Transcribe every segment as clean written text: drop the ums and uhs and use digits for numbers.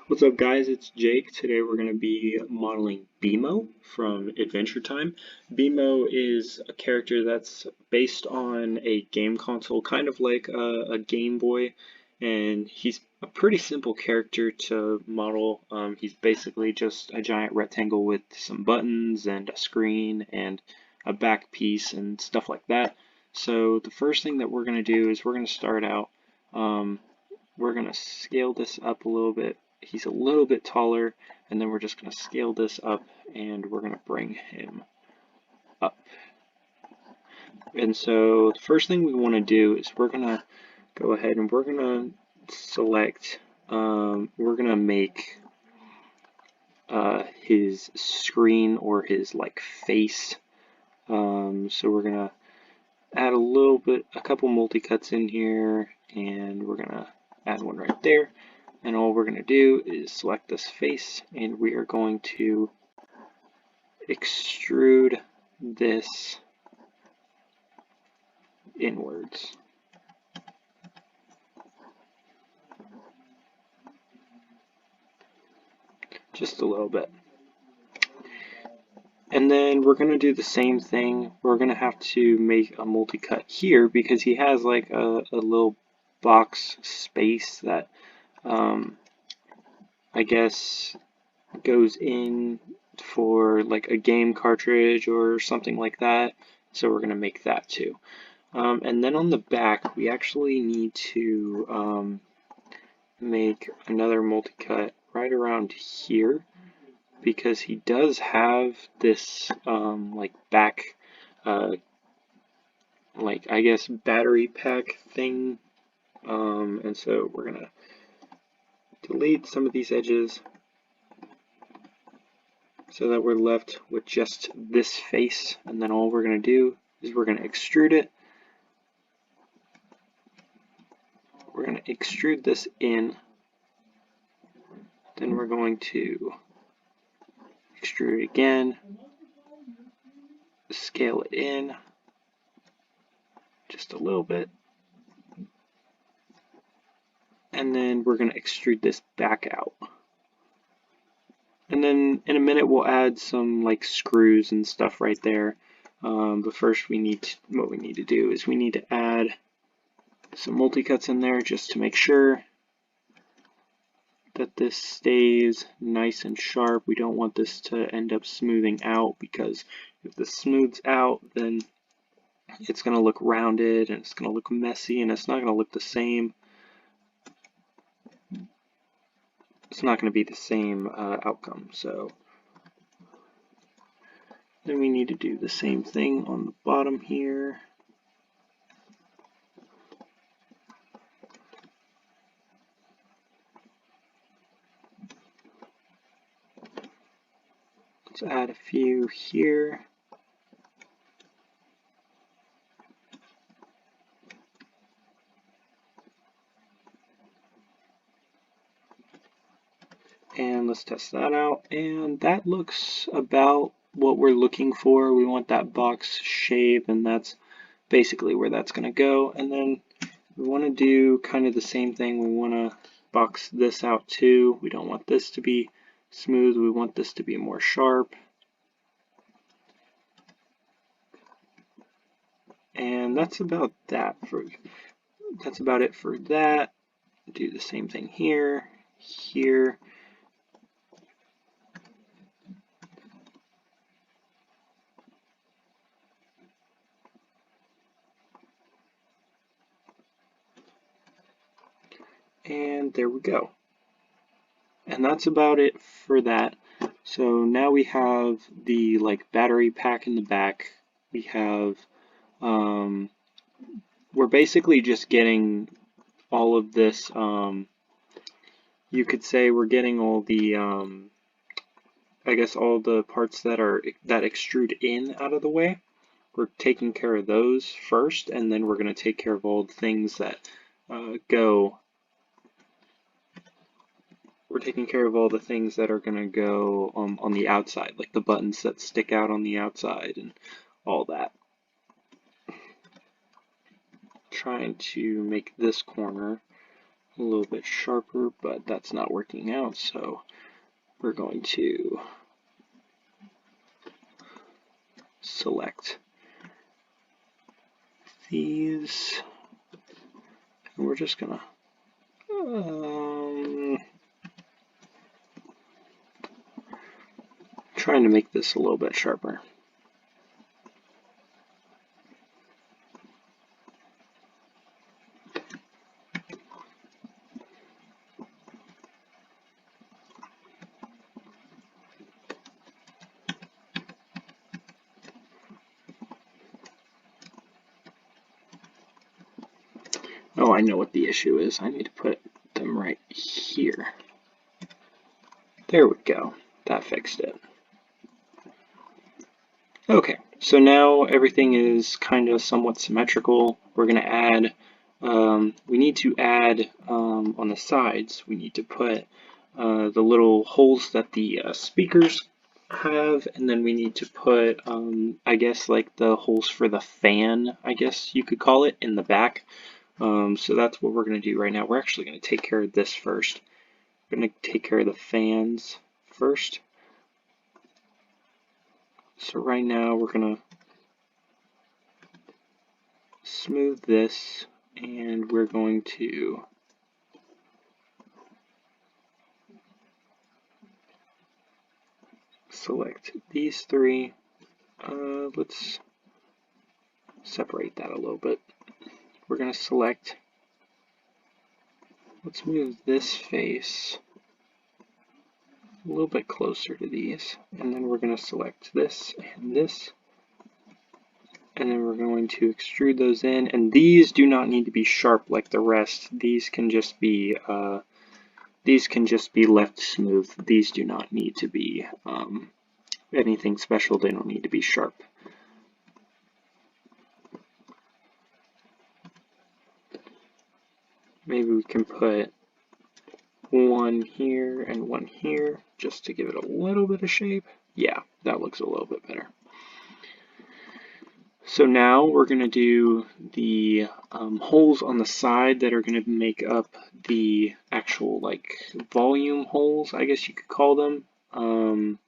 What's up, guys? It's Jake. Today we're going to be modeling BMO from Adventure Time. BMO is a character that's based on a game console, kind of like a Game Boy, and he's a pretty simple character to model. He's basically just a giant rectangle with some buttons and a screen and a back piece and stuff like that. So the first thing that we're going to do is we're going to start out. Um, we're going to scale this up a little bit. He's a little bit taller, and then we're just going to scale this up and we're going to bring him up. And so the first thing we want to do is we're going to go ahead and we're going to select, we're going to make his screen or his like face. So we're going to add a couple multi-cuts in here, and we're going to add one right there. And all we're going to do is select this face, and we are going to extrude this inwards. Just a little bit. And then we're going to do the same thing. We're going to have to make a multi-cut here because he has like a little box space that I guess goes in for like a game cartridge or something like that. So we're going to make that too. And then on the back, we actually need to make another multi-cut right around here because he does have this like back, like I guess battery pack thing. And so we're going to delete some of these edges so that we're left with just this face, and then all we're going to do is we're going to extrude it. We're going to extrude this in, then we're going to extrude it again, scale it in just a little bit, and then we're going to extrude this back out. And then in a minute we'll add some like screws and stuff right there. But first what we need to do is we need to add some multi-cuts in there just to make sure that this stays nice and sharp. We don't want this to end up smoothing out, because if this smooths out, then it's going to look rounded and it's going to look messy and it's not going to look the same. It's not going to be the same outcome. So then we need to do the same thing on the bottom here. Let's add a few here. And let's test that out, and that looks about what we're looking for. We want that box shape, and that's basically where that's going to go. And then we want to do kind of the same thing. We want to box this out too. We don't want this to be smooth. We want this to be more sharp. And that's about that that's about it for that. Do the same thing here, here. And there we go. And that's about it for that. So now we have the like battery pack in the back. We have, we're basically just getting all of this, you could say we're getting all the, I guess all the parts that extrude in out of the way. We're taking care of those first, and then we're going to take care of all the things that we're taking care of all the things that are going to go on the outside, like the buttons that stick out on the outside and all that. Trying to make this corner a little bit sharper, but that's not working out, so we're going to select these, and we're just gonna trying to make this a little bit sharper. Oh, I know what the issue is. I need to put them right here. There we go. That fixed it. Okay, so now everything is kind of somewhat symmetrical. We're going to add, we need to add on the sides, we need to put the little holes that the speakers have, and then we need to put, I guess, like the holes for the fan, I guess you could call it, in the back. So that's what we're going to do right now. We're actually going to take care of this first. We're going to take care of the fans first. So right now we're going to smooth this, and we're going to select these three. Let's separate that a little bit. We're going to select, let's move this face a little bit closer to these, and then we're going to select this and this, and then we're going to extrude those in, and these do not need to be sharp like the rest. These can just be left smooth. These do not need to be anything special. They don't need to be sharp. Maybe we can put one here and one here just to give it a little bit of shape. Yeah, that looks a little bit better. So now we're going to do the holes on the side that are going to make up the actual like volume holes, I guess you could call them.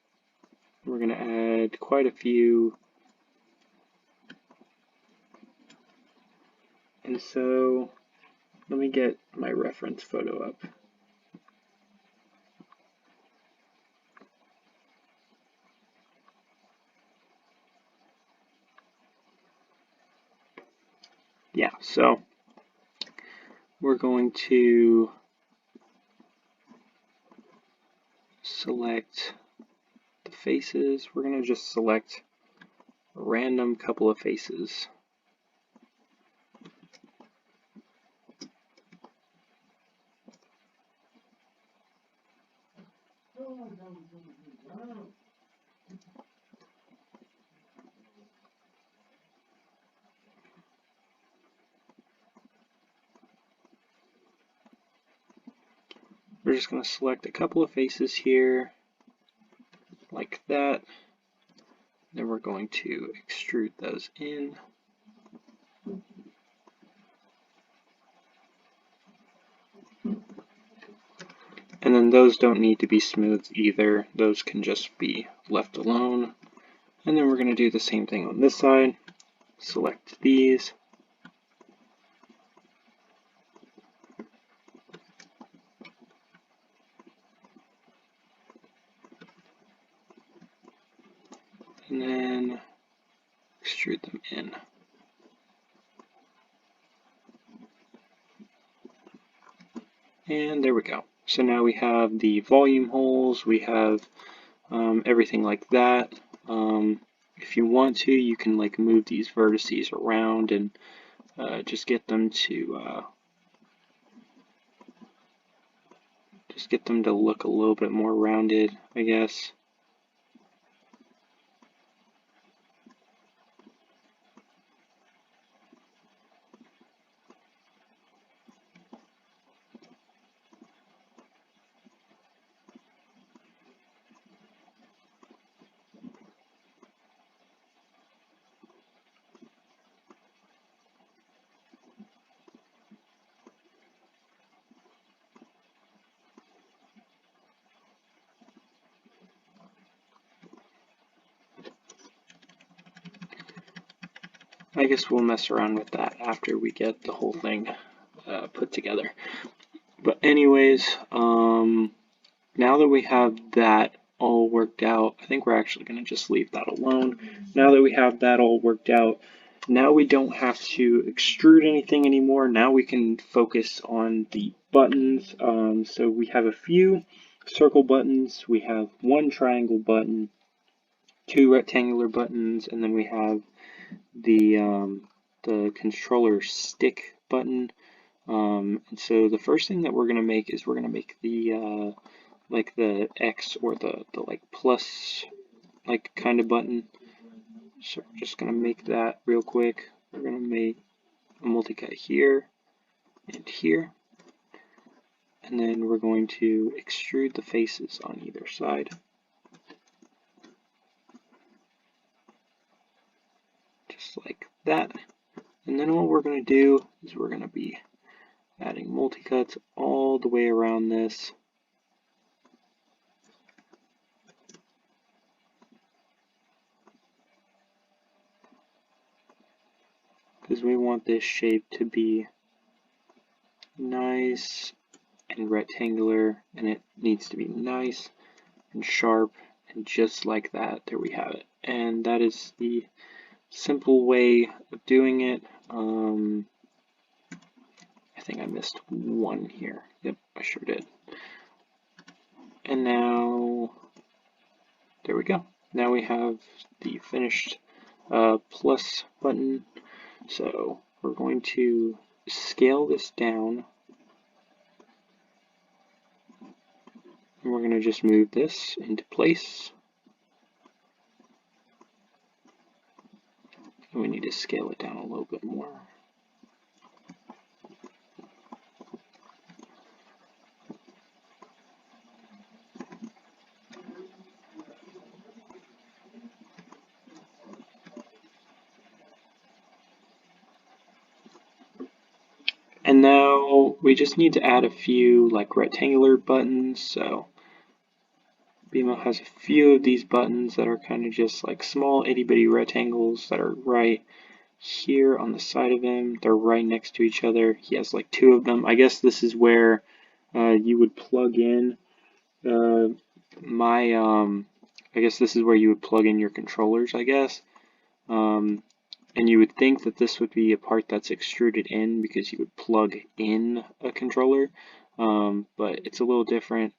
We're going to add quite a few. And so let me get my reference photo up. Yeah, so we're going to select the faces. We're going to just select a random couple of faces. We're just going to select a couple of faces here, like that. Then we're going to extrude those in. And then those don't need to be smooth either. Those can just be left alone. And then we're going to do the same thing on this side. Select these. And then extrude them in. And there we go. So now we have the volume holes, we have everything like that. If you want to, you can like move these vertices around and just get them to look a little bit more rounded, I guess. I guess we'll mess around with that after we get the whole thing put together. But anyways, now that we have that all worked out, I think we're actually going to just leave that alone. Now that we have that all worked out, now we don't have to extrude anything anymore. Now we can focus on the buttons. So we have a few circle buttons, we have one triangle button, two rectangular buttons, and then we have the controller stick button. And so the first thing that we're going to make is we're going to make the like the X or the like plus like kind of button. So we're just going to make that real quick. We're going to make a multi-cut here and here. And then we're going to extrude the faces on either side. Just like that. And then what we're going to do is we're going to be adding multi-cuts all the way around this. Because we want this shape to be nice and rectangular, and it needs to be nice and sharp, and just like that, there we have it. And that is the simple way of doing it. I think I missed one here. Yep, I sure did. And now, there we go. Now we have the finished plus button. So we're going to scale this down. And we're going to just move this into place. And we need to scale it down a little bit more. And now we just need to add a few like rectangular buttons. So BMO has a few of these buttons that are kind of just like small itty bitty rectangles that are right here on the side of him. They're right next to each other. He has like two of them. I guess this is where you would plug in I guess this is where you would plug in your controllers, I guess. And you would think that this would be a part that's extruded in because you would plug in a controller, but it's a little different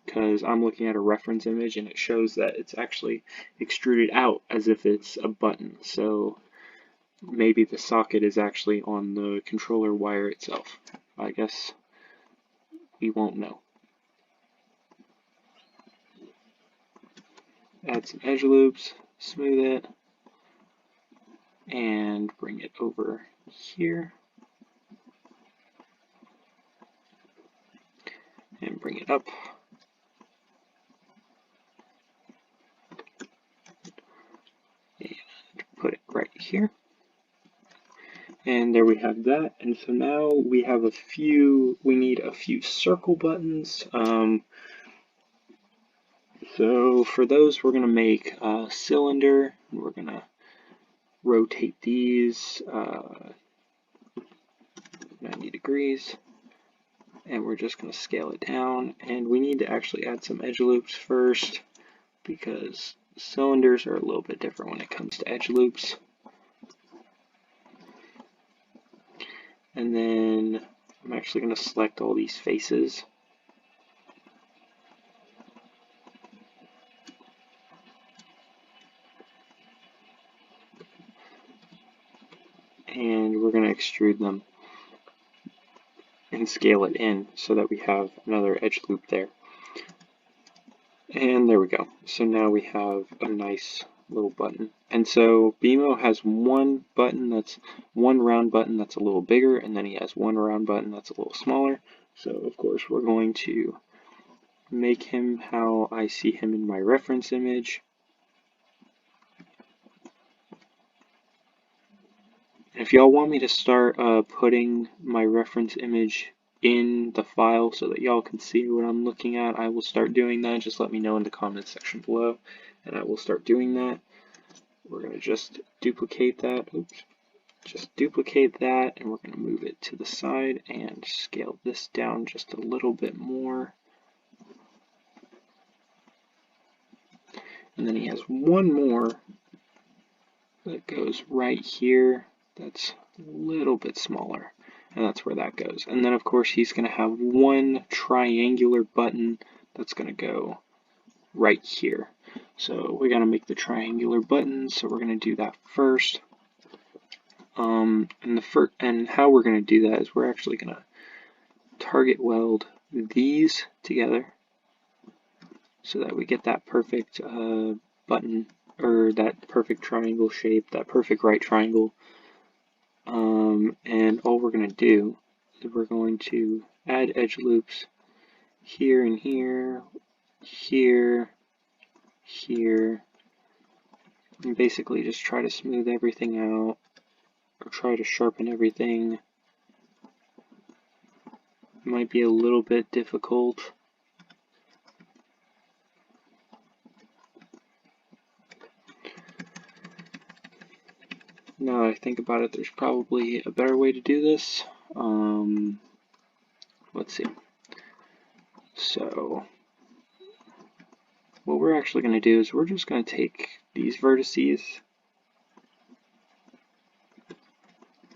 because I'm looking at a reference image and it shows that it's actually extruded out as if it's a button. So maybe the socket is actually on the controller wire itself. I guess we won't know. Add some edge loops, smooth it, and bring it over here. And bring it up. And put it right here. And there we have that. And so now we have we need a few circle buttons. So for those, we're going to make a cylinder. And we're going to rotate these 90 degrees. And we're just going to scale it down. And we need to actually add some edge loops first because cylinders are a little bit different when it comes to edge loops. And then I'm actually going to select all these faces. And we're going to extrude them and scale it in so that we have another edge loop there. And there we go. So now we have a nice little button. And so BMO has one round button that's a little bigger, and then he has one round button that's a little smaller. So of course we're going to make him how I see him in my reference image. If y'all want me to start putting my reference image in the file so that y'all can see what I'm looking at, I will start doing that. Just let me know in the comments section below, and I will start doing that. We're going to just duplicate that. Oops. just duplicate that, and we're going to move it to the side and scale this down just a little bit more. And then he has one more that goes right here that's a little bit smaller, and that's where that goes. And then of course he's going to have one triangular button that's going to go right here. So we got to make the triangular button, so we're going to do that first. And how we're going to do that is we're actually going to target weld these together so that we get that perfect button, or that perfect triangle shape, that perfect right triangle. And all we're going to do is we're going to add edge loops here and here, here, here, and basically just try to smooth everything out, or try to sharpen everything. It might be a little bit difficult. Now that I think about it, there's probably a better way to do this. Let's see. So what we're actually going to do is we're just going to take these vertices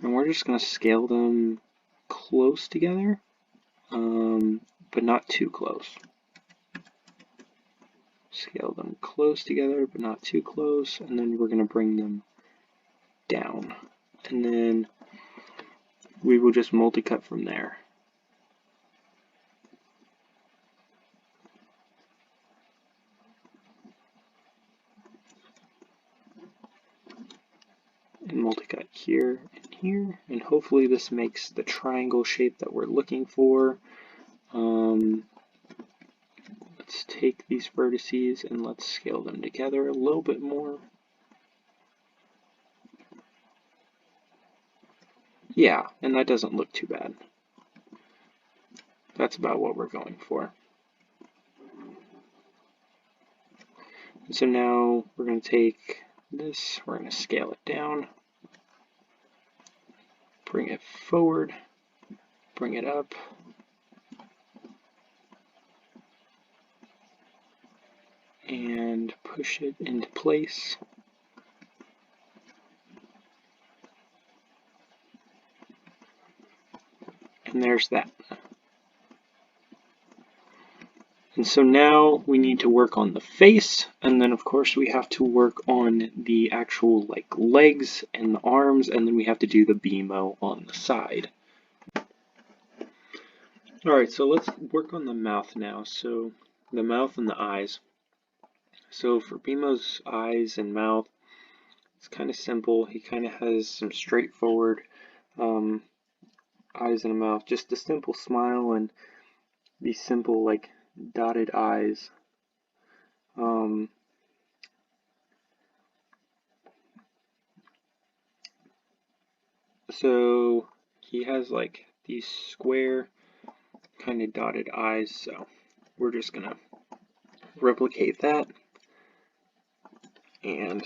and we're just going to scale them close together, but not too close. Scale them close together, but not too close, and then we're going to bring them down. And then we will just multi-cut from there. And multi-cut here and here, and hopefully this makes the triangle shape that we're looking for. Let's take these vertices and let's scale them together a little bit more. Yeah, and that doesn't look too bad. That's about what we're going for. So now we're going to take this, we're going to scale it down, bring it forward, bring it up, and push it into place. And there's that. And so now we need to work on the face, and then of course we have to work on the actual legs and the arms, and then we have to do the BMO on the side. Alright, so let's work on the mouth now. So the mouth and the eyes. So for BMO's eyes and mouth, it's kind of simple. He kind of has some straightforward eyes and a mouth, just a simple smile and these simple dotted eyes. So he has these square kind of dotted eyes, so we're just gonna replicate that, and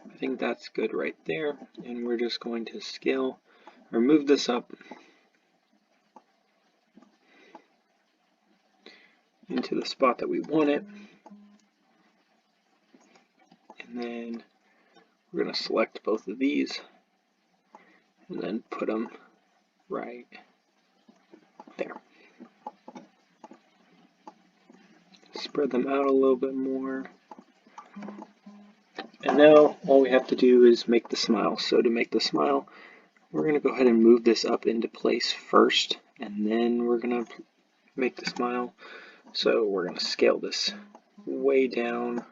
I think that's good right there. And we're just going to scale or move this up into the spot that we want it, and then we're going to select both of these and then put them right there. Spread them out a little bit more. And now all we have to do is make the smile. So to make the smile, we're going to go ahead and move this up into place first, and then we're going to make the smile. So we're going to scale this way down.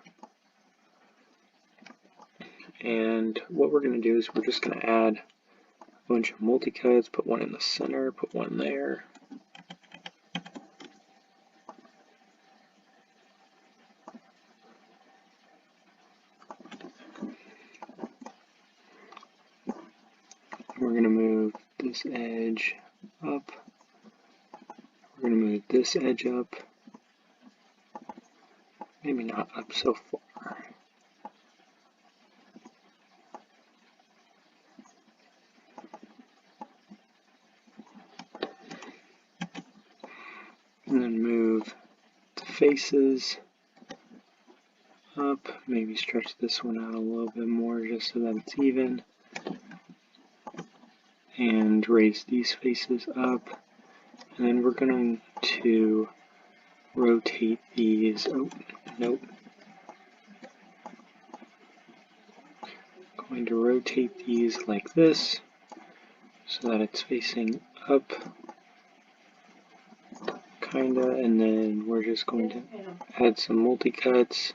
And what we're going to do is we're just going to add a bunch of multi-cuts, put one in the center, put one there. We're going to move this edge up. We're going to move this edge up. Maybe not up so far. And then move the faces up, maybe stretch this one out a little bit more just so that it's even, and raise these faces up, and then we're going to rotate these, oh, nope, going to rotate these like this so that it's facing up, kinda, and then we're just going to add some multi-cuts.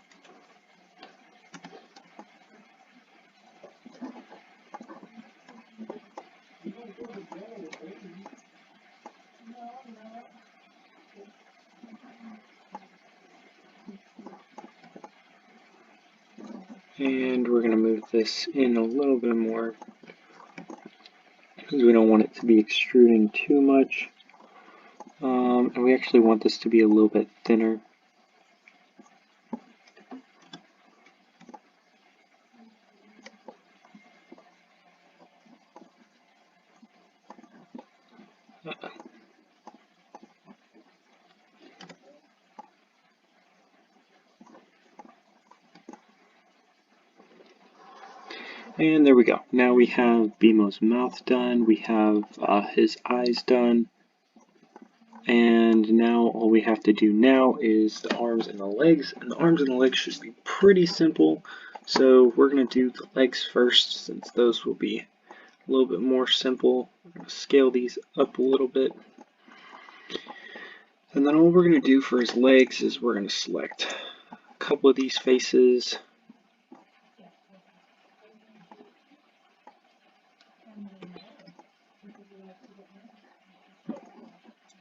And we're going to move this in a little bit more because we don't want it to be extruding too much. And we actually want this to be a little bit thinner. And there we go. Now we have BMO's mouth done, we have his eyes done, and now all we have to do now is the arms and the legs, and the arms and the legs should be pretty simple. So we're going to do the legs first, since those will be a little bit more simple. We're going to scale these up a little bit. And then all we're going to do for his legs is we're going to select a couple of these faces.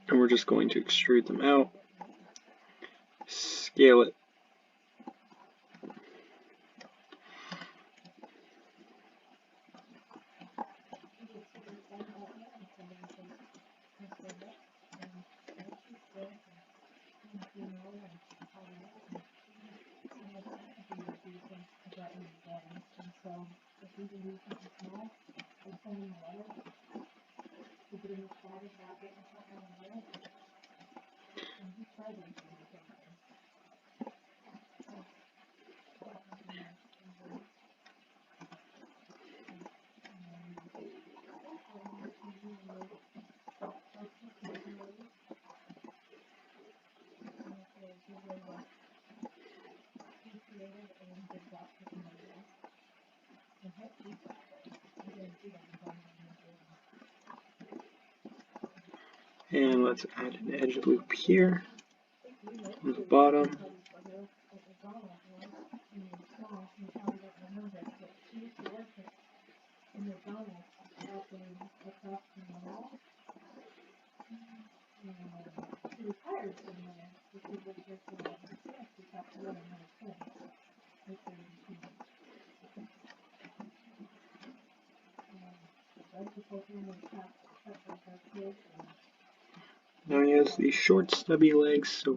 And we're just going to extrude them out, scale it. And let's add an edge loop here on the bottom. Now he has these short stubby legs, so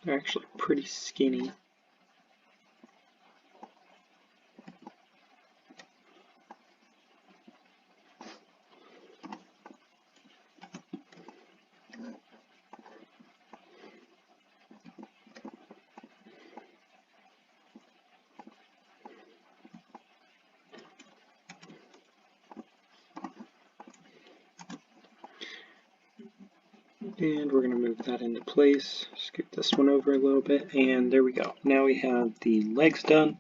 they're actually pretty skinny. And we're going to move that into place, scoot this one over a little bit, and there we go. Now we have the legs done,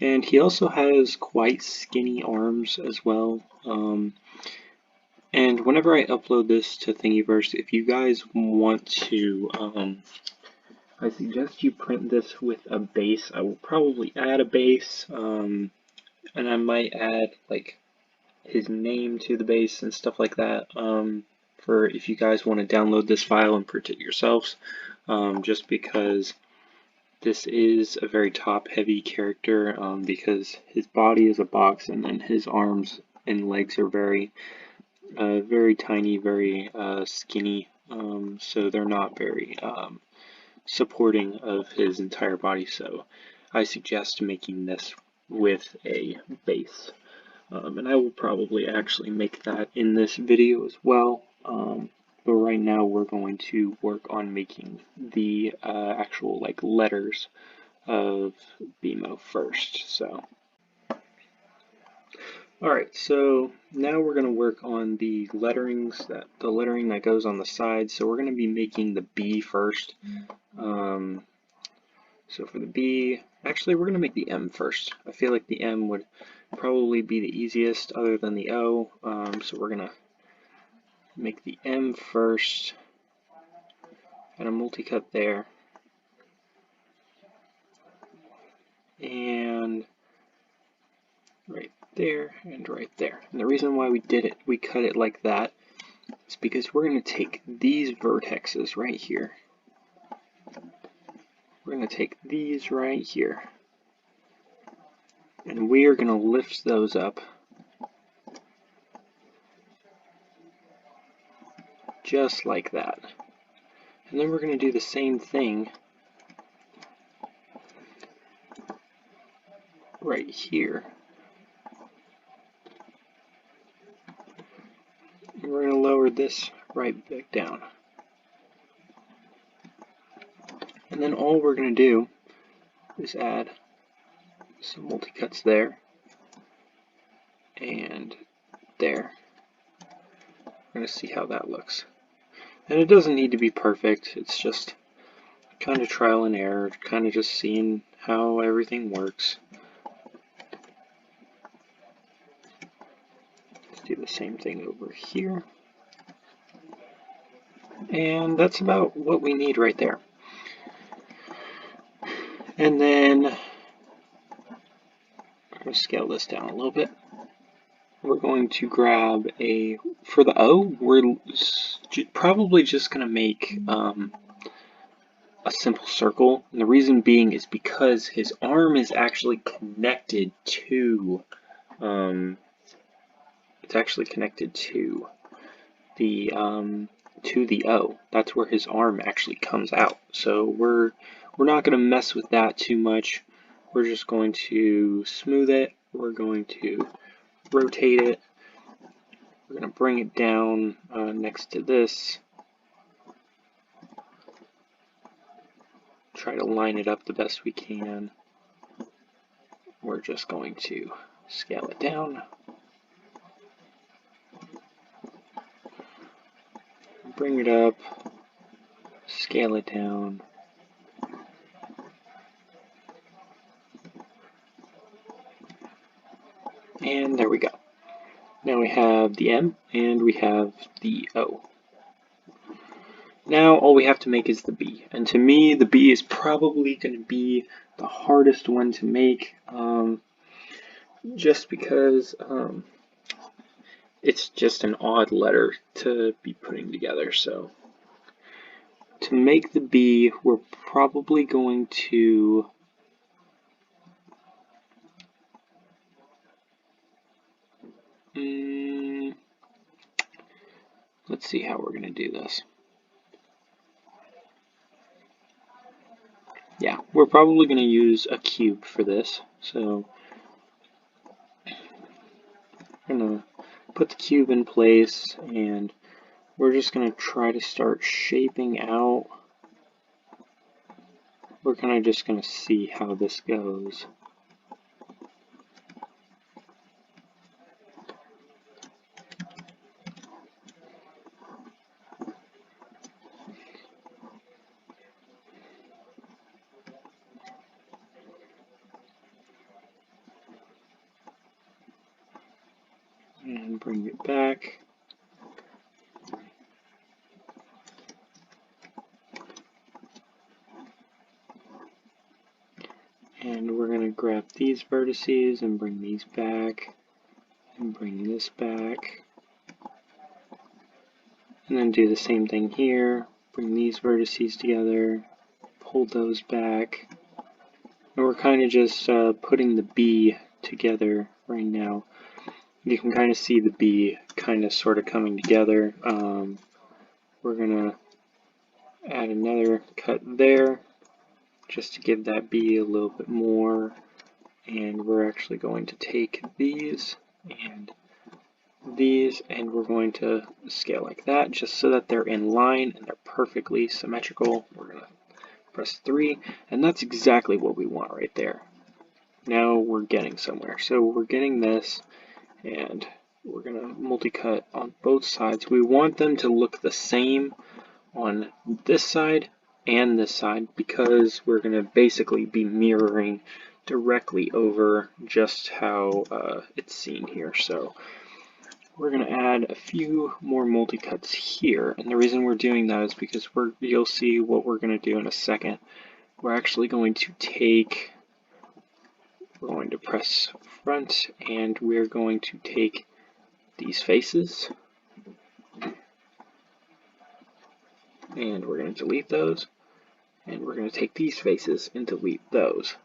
and he also has quite skinny arms as well. And whenever I upload this to Thingiverse, if you guys want to, I suggest you print this with a base. I will probably add a base, and I might add like his name to the base and stuff like that. For if you guys want to download this file and print it yourselves, just because this is a very top-heavy character, because his body is a box and then his arms and legs are very tiny, very skinny, so they're not very supporting of his entire body. So I suggest making this with a base. And I will probably actually make that in this video as well. But right now we're going to work on making the actual like letters of BMO first. So, alright, so now we're going to work on the lettering that goes on the side. So we're going to be making the B first. So for the B, actually we're going to make the M first. I feel like the M would probably be the easiest other than the O. So we're going to make the M first and a multi-cut there. And right there and right there. And the reason why we cut it like that is because we're going to take these vertexes right here. We're going to take these right here. And we are going to lift those up just like that. And then we're going to do the same thing right here. And we're going to lower this right back down. And then all we're going to do is add some multi-cuts there and there. We're going to see how that looks. And it doesn't need to be perfect, it's just kind of trial and error, kind of just seeing how everything works. Let's do the same thing over here. And that's about what we need right there. And then I'm going to scale this down a little bit. We're going to grab for the O, we're probably just going to make a simple circle. And the reason being is because his arm is actually connected to, the O. That's where his arm actually comes out. So we're not going to mess with that too much. We're just going to smooth it. We're going to rotate it. We're going to bring it down next to this. Try to line it up the best we can. We're just going to scale it down. Bring it up. Scale it down. And there we go. Now we have the M and we have the O. Now all we have to make is the B. And to me, the B is probably going to be the hardest one to make, just because it's just an odd letter to be putting together. So to make the B, we're probably going to let's see how we're going to do this. Yeah, we're probably going to use a cube for this. So I'm going to put the cube in place and we're just going to try to start shaping out. We're kind of just going to see how this goes. And bring it back. And we're going to grab these vertices and bring these back, and bring this back. And then do the same thing here, bring these vertices together, pull those back. And we're kind of just putting the B together right now. You can kind of see the B kind of sort of coming together. We're going to add another cut there, just to give that B a little bit more. And we're actually going to take these and these, and we're going to scale like that just so that they're in line and they're perfectly symmetrical. We're going to press 3, and that's exactly what we want right there. Now we're getting somewhere. So we're getting this, and we're going to multi-cut on both sides. We want them to look the same on this side and this side because we're going to basically be mirroring directly over just how it's seen here. So we're going to add a few more multi-cuts here, and the reason we're doing that is because you'll see what we're going to do in a second. We're actually going to we're going to press front, and we're going to take these faces, and we're going to delete those, and we're going to take these faces and delete those.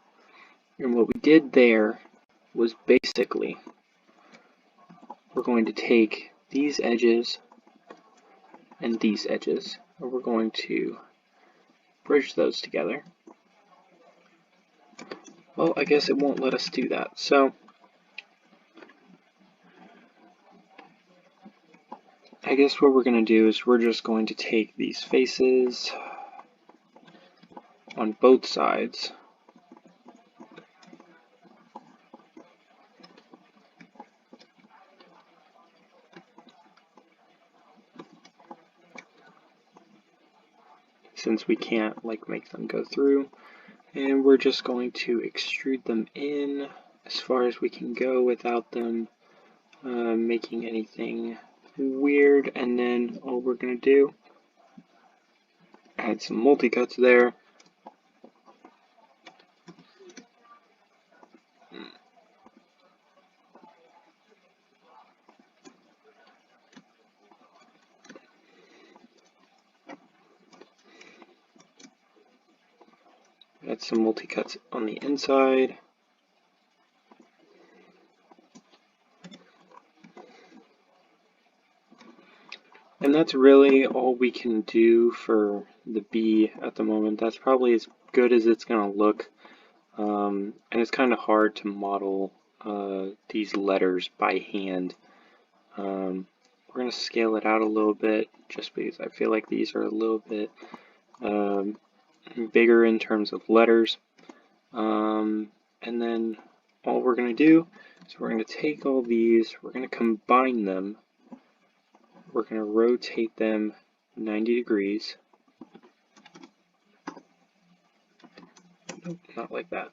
And what we did there was basically we're going to take these edges and these edges, and we're going to bridge those together. Well, I guess it won't let us do that. So I guess what we're going to do is we're just going to take these faces on both sides, since we can't make them go through, and we're just going to extrude them in as far as we can go without them making anything weird. And then all we're going to do, add some multi-cuts there. Add some multi-cuts on the inside. And that's really all we can do for the B at the moment. That's probably as good as it's going to look. And it's kind of hard to model these letters by hand. We're going to scale it out a little bit just because I feel like these are a little bit bigger in terms of letters. And then all we're going to do is we're going to take all these, we're going to combine them. We're going to rotate them 90 degrees. Nope, not like that.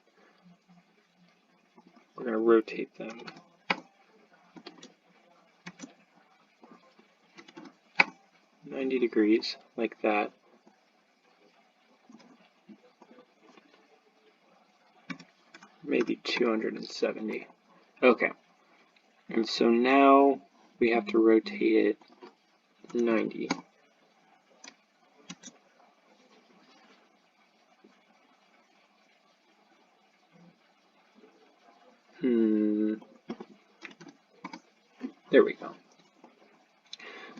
We're going to rotate them 90 degrees, like that. Maybe 270. Okay. And so now we have to rotate it 90. There we go.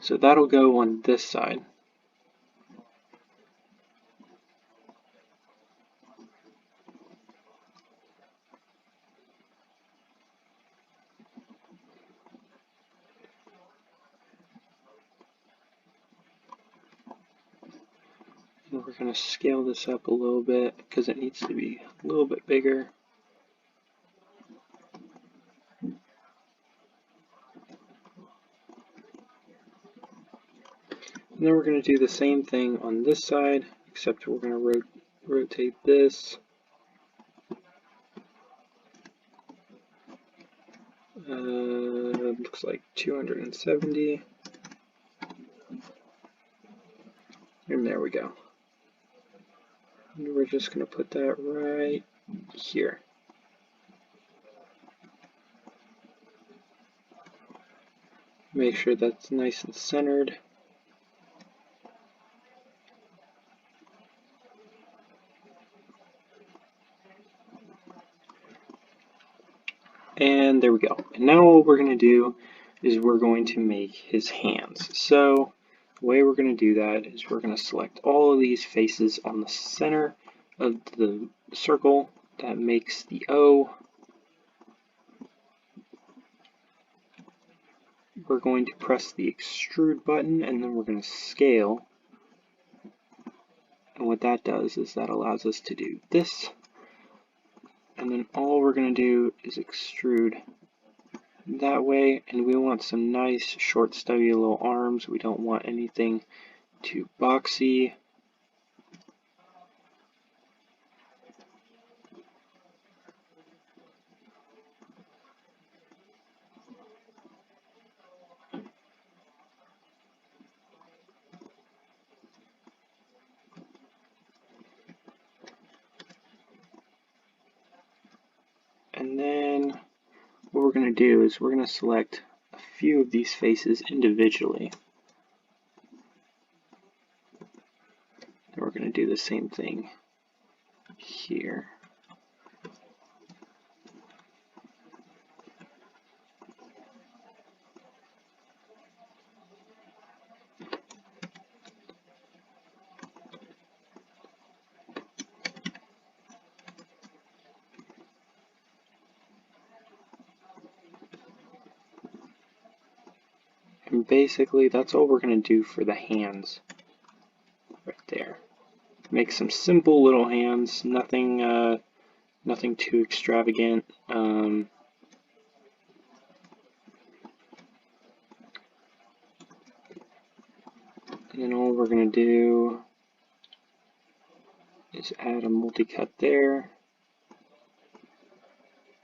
So that'll go on this side. And we're going to scale this up a little bit because it needs to be a little bit bigger. And then we're going to do the same thing on this side, except we're going to rotate this. Looks like 270. And there we go. And we're just going to put that right here. Make sure that's nice and centered. And there we go. And now what we're going to do is we're going to make his hands. So the way we're going to do that is we're going to select all of these faces on the center of the circle that makes the O. we're going to press the extrude button, and then we're going to scale. And what that does is that allows us to do this. And then all we're going to do is extrude that way. And we want some nice, short, stubby little arms. We don't want anything too boxy. And then what we're going to do is we're going to select a few of these faces individually. And we're going to do the same thing here. And basically that's all we're going to do for the hands right there. Make some simple little hands, nothing too extravagant. And then all we're going to do is add a multi-cut there,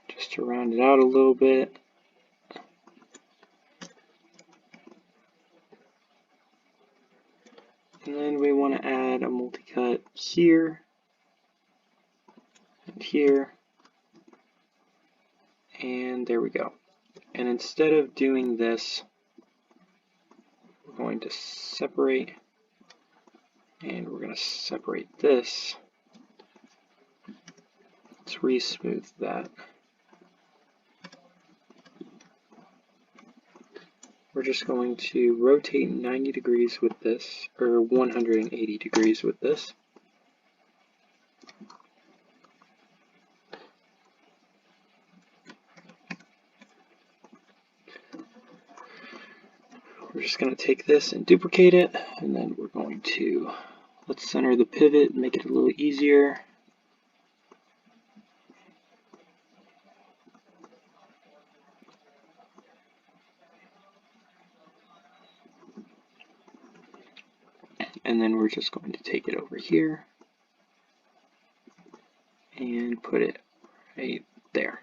just to round it out a little bit. And then we want to add a multi-cut here and here. And there we go. And instead of doing this, we're going to separate, and we're going to separate this. Let's re-smooth that. We're just going to rotate 90 degrees with this, or 180 degrees with this. We're just going to take this and duplicate it, and then we're going to, let's center the pivot, make it a little easier. And then we're just going to take it over here and put it right there.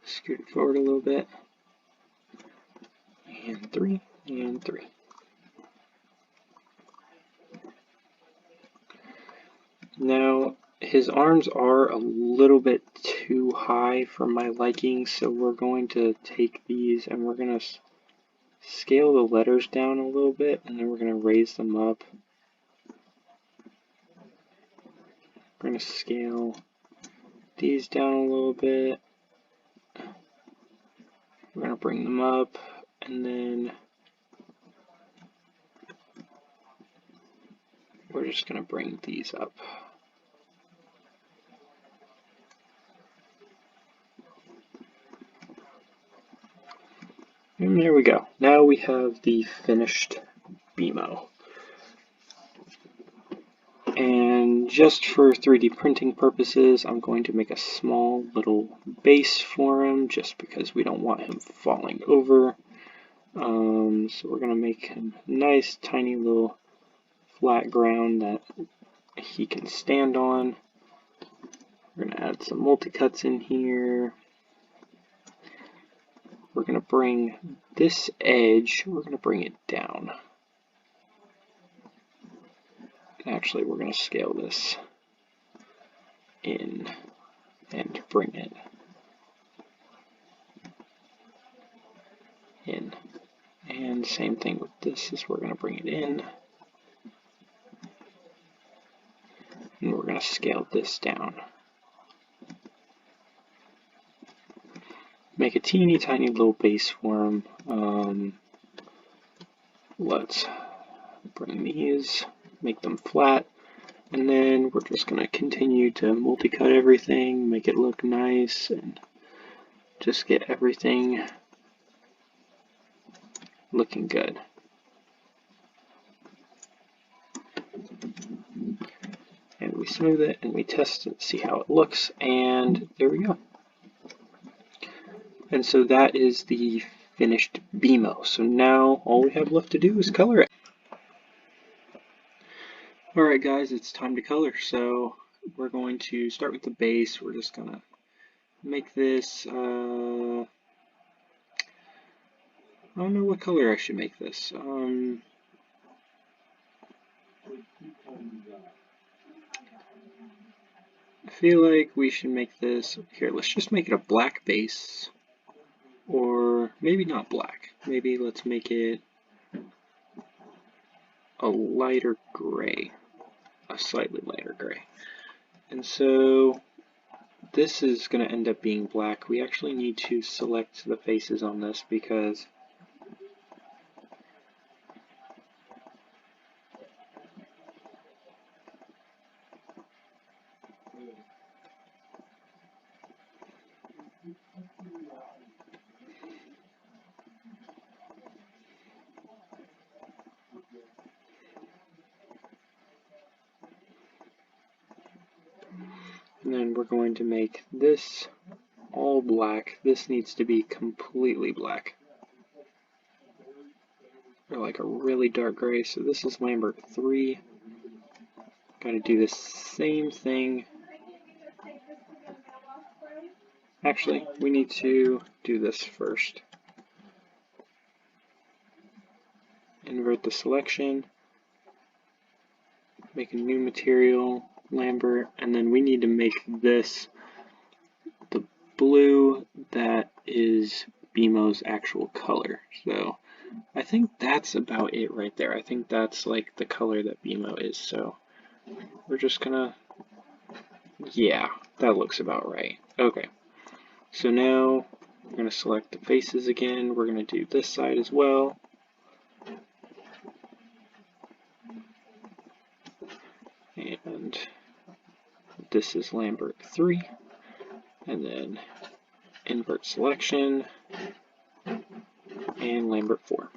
Scoot it forward a little bit. And 3, and 3. Now, his arms are a little bit too high for my liking, so we're going to take these and we're going to scale the letters down a little bit, and then we're going to raise them up. We're going to scale these down a little bit. We're going to bring them up, and then we're just going to bring these up. And there we go. Now we have the finished BMO. And just for 3D printing purposes, I'm going to make a small little base for him, just because we don't want him falling over. So we're going to make him a nice, tiny little flat ground that he can stand on. We're going to add some multi-cuts in here. We're going to bring this edge, we're going to bring it down. Actually, we're going to scale this in and bring it in. And same thing with this, is we're going to bring it in. And we're going to scale this down. Make a teeny tiny little base for him. Let's bring these, make them flat, and then we're just going to continue to multi-cut everything, make it look nice, and just get everything looking good. And we smooth it and we test it, see how it looks, and there we go. And so that is the finished BMO. So now all we have left to do is color it. Alright guys, it's time to color. So we're going to start with the base. We're just gonna make this, I don't know what color I should make this. I feel like we should make this, here, let's just make it a black base. Or maybe not black. Maybe let's make it a lighter gray. A slightly lighter gray. And so this is going to end up being black. We actually need to select the faces on this because and then we're going to make this all black. This needs to be completely black. Or like a really dark gray. So this is Lambert 3. Gotta do the same thing. Actually, we need to do this first. Invert the selection. Make a new material, Lambert, and then we need to make this the blue that is BMO's actual color. So I think that's about it right there. I think that's like the color that BMO is. So we're just gonna, yeah, that looks about right. Okay, so now we're gonna select the faces again. We're gonna do this side as well. And this is Lambert 3. And then invert selection and Lambert 4.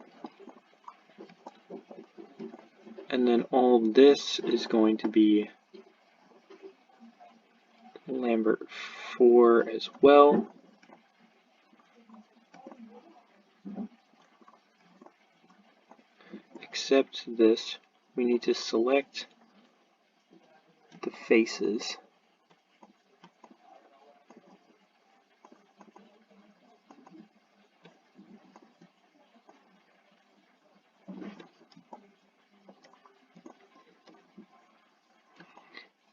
And then all this is going to be Lambert 4 as well. Except this, we need to select the faces.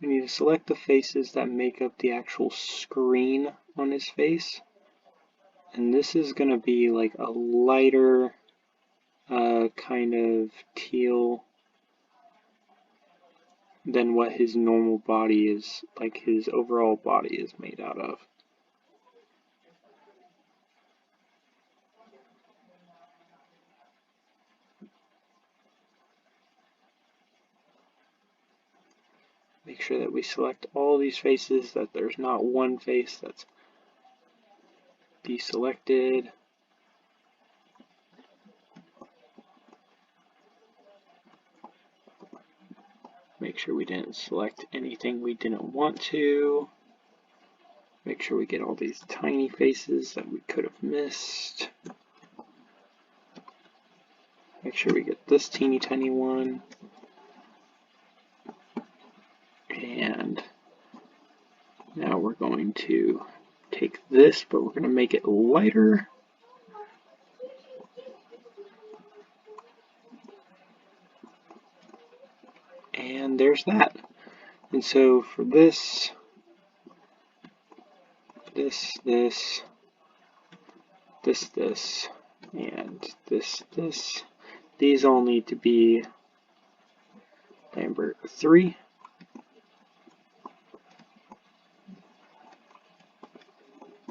We need to select the faces that make up the actual screen on his face. And this is going to be like a lighter kind of teal than what his normal body is, like his overall body is made out of. Make sure that we select all these faces, that there's not one face that's deselected. Make sure we didn't select anything we didn't want to. Make sure we get all these tiny faces that we could have missed. Make sure we get this teeny tiny one. And now we're going to take this, but we're going to make it lighter. And there's that. And so for this, this, and this, these all need to be Lambert 3.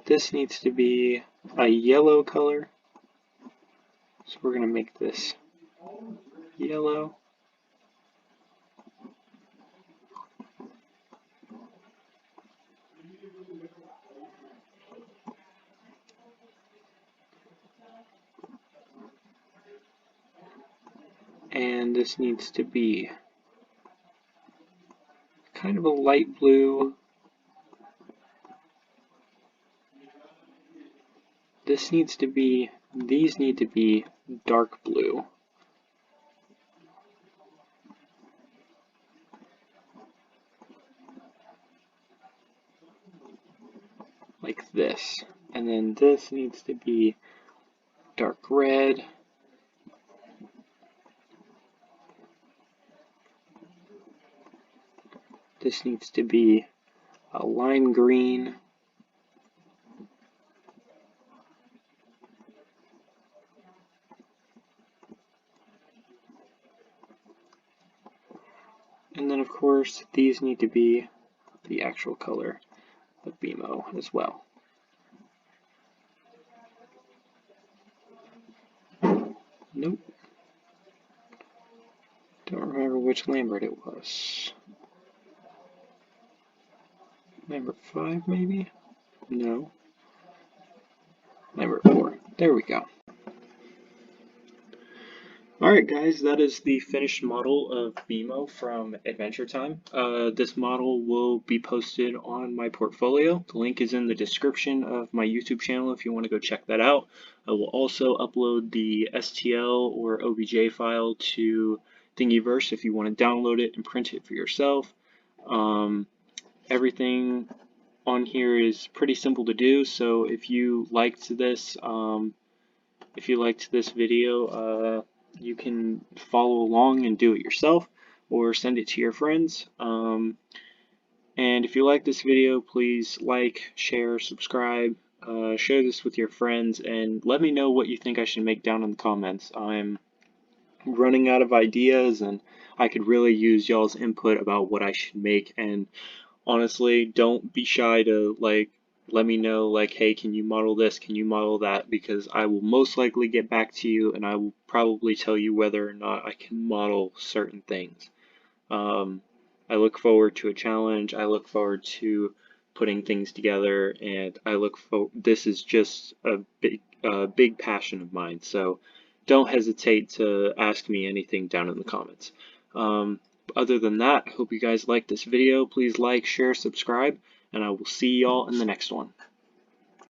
This needs to be a yellow color. So we're going to make this yellow. and this needs to be kind of a light blue. These need to be dark blue. Like this. And then this needs to be dark red. This needs to be a lime green. And then of course these need to be the actual color of BMO as well. Nope. Don't remember which Lambert it was. Lambert 5 maybe? No. Lambert 4. There we go. Alright guys, that is the finished model of BMO from Adventure Time. This model will be posted on my portfolio. The link is in the description of my YouTube channel if you want to go check that out. I will also upload the STL or OBJ file to Thingiverse if you want to download it and print it for yourself. Everything on here is pretty simple to do, so if you liked this video, you can follow along and do it yourself or send it to your friends. And if you like this video, please like, share, subscribe, share this with your friends, and let me know what you think I should make down in the comments. I'm running out of ideas and I could really use y'all's input about what I should make, and honestly, don't be shy to let me know, like, hey, can you model this, can you model that, because I will most likely get back to you and I will probably tell you whether or not I can model certain things. I look forward to a challenge, I look forward to putting things together, and this is just a big passion of mine, so don't hesitate to ask me anything down in the comments. Other than that, I hope you guys liked this video. Please like, share, subscribe, and I will see y'all in the next one.